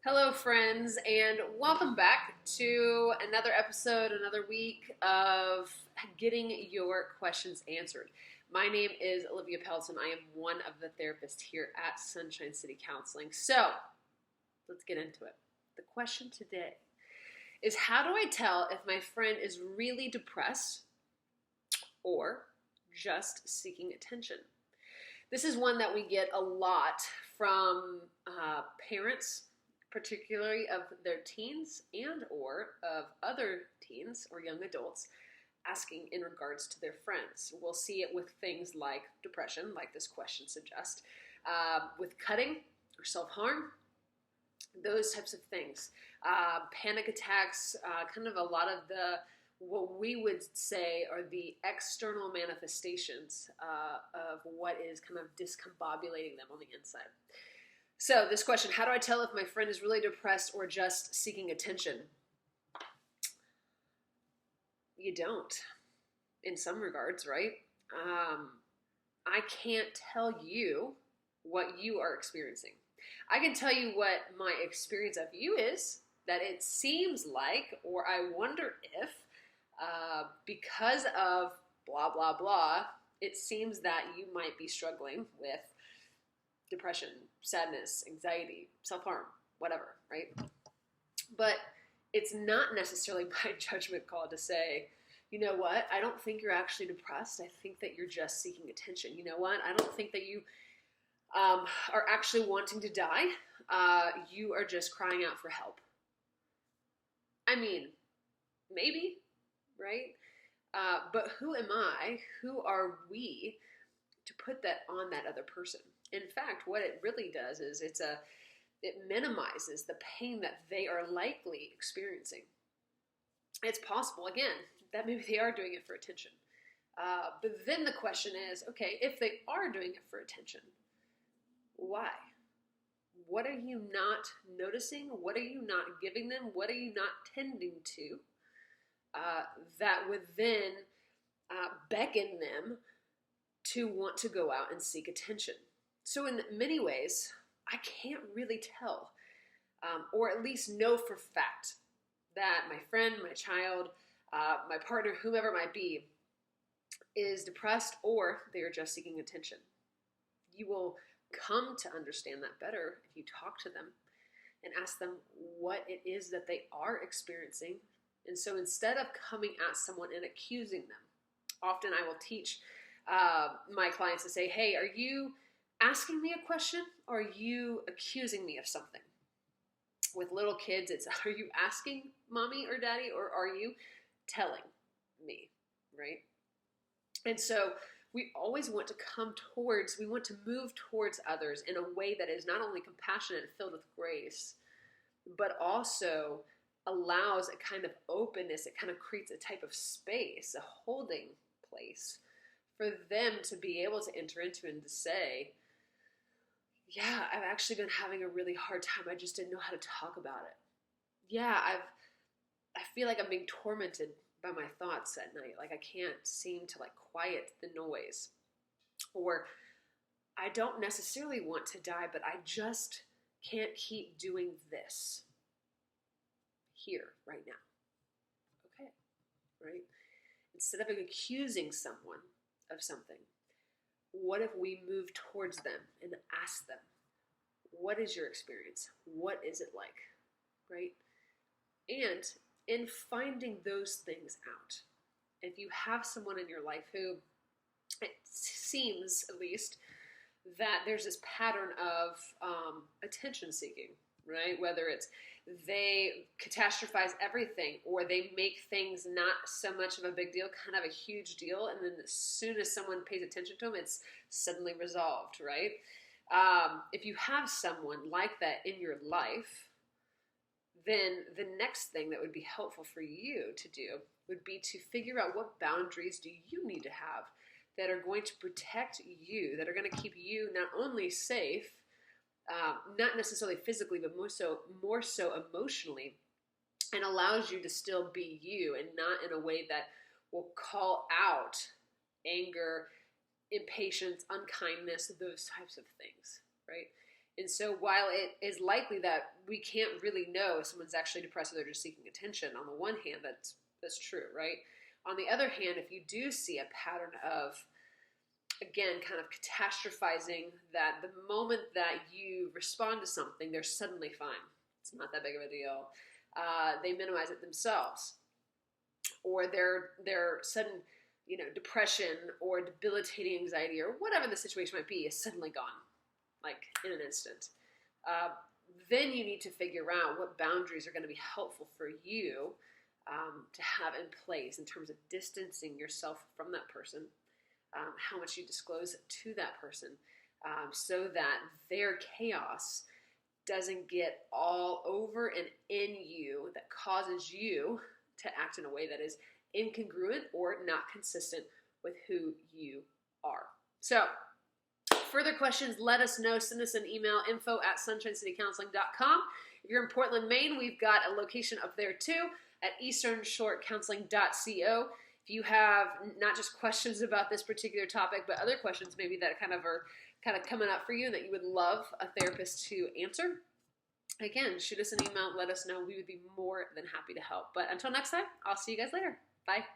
Hello, friends, and welcome back to another episode, another week of getting your questions answered. My name is Olivia Pelts, and I am one of the therapists here at Sunshine City Counseling. So, let's get into it. The question today is, how do I tell if my friend is really depressed or just seeking attention? This is one that we get a lot from parents, particularly of their teens and or of other teens or young adults, asking in regards to their friends. We'll see it with things like depression, like this question suggests, with cutting or self-harm, those types of things. Panic attacks, kind of a lot of what we would say are the external manifestations of what is kind of discombobulating them on the inside. So this question, how do I tell if my friend is really depressed or just seeking attention? You don't, in some regards, right? I can't tell you what you are experiencing. I can tell you what my experience of you is, that it seems like, or I wonder if, because of blah, blah, blah, it seems that you might be struggling with depression, sadness, anxiety, self-harm, whatever, right? But it's not necessarily my judgment call to say, you know what, I don't think you're actually depressed. I think that you're just seeking attention. You know what, I don't think that you are actually wanting to die. You are just crying out for help. I mean, maybe, right? But who am I? Who are we to put that on that other person? In fact, what it really does is it minimizes the pain that they are likely experiencing. It's possible, again, that maybe they are doing it for attention. But then the question is, okay, if they are doing it for attention, why? What are you not noticing? What are you not giving them? What are you not tending to that would then beckon them to want to go out and seek attention? So in many ways, I can't really tell, or at least know for fact, that my friend, my child, my partner, whomever it might be, is depressed or they are just seeking attention. You will come to understand that better if you talk to them and ask them what it is that they are experiencing. And so instead of coming at someone and accusing them, often I will teach my clients to say, hey, are you asking me a question, or are you accusing me of something? With little kids, it's, are you asking mommy or daddy, or are you telling me, right? And so we always want to we want to move towards others in a way that is not only compassionate and filled with grace, but also allows a kind of openness. It kind of creates a type of space, a holding place for them to be able to enter into and to say, yeah, I've actually been having a really hard time. I just didn't know how to talk about it. Yeah, I feel like I'm being tormented by my thoughts at night. Like I can't seem to quiet the noise. Or I don't necessarily want to die, but I just can't keep doing this here right now. Okay, right? Instead of accusing someone of something, what if we move towards them and ask them, what is your experience? What is it like, right? And in finding those things out, if you have someone in your life who, it seems at least, that there's this pattern of attention seeking, right? Whether it's they catastrophize everything, or they make things not so much of a big deal, kind of a huge deal, and then as soon as someone pays attention to them, it's suddenly resolved, right? If you have someone like that in your life, then the next thing that would be helpful for you to do would be to figure out what boundaries do you need to have that are going to protect you, that are going to keep you not only safe, not necessarily physically, but more so emotionally, and allows you to still be you and not in a way that will call out anger, impatience, unkindness, those types of things, right? And so while it is likely that we can't really know if someone's actually depressed or they're just seeking attention, on the one hand, that's true, right? On the other hand, if you do see a pattern of, again, kind of catastrophizing, that the moment that you respond to something, they're suddenly fine. It's not that big of a deal. They minimize it themselves. Or their sudden, depression or debilitating anxiety or whatever the situation might be is suddenly gone, like in an instant. Then you need to figure out what boundaries are going to be helpful for you to have in place in terms of distancing yourself from that person, how much you disclose to that person, so that their chaos doesn't get all over and in you, that causes you to act in a way that is incongruent or not consistent with who you are. So, further questions, let us know. Send us an email, info@sunshinecitycounseling.com. If you're in Portland, Maine, we've got a location up there too at easternshortcounseling.co. If you have not just questions about this particular topic, but other questions maybe that are coming up for you and that you would love a therapist to answer, again, shoot us an email, let us know. We would be more than happy to help. But until next time, I'll see you guys later. Bye.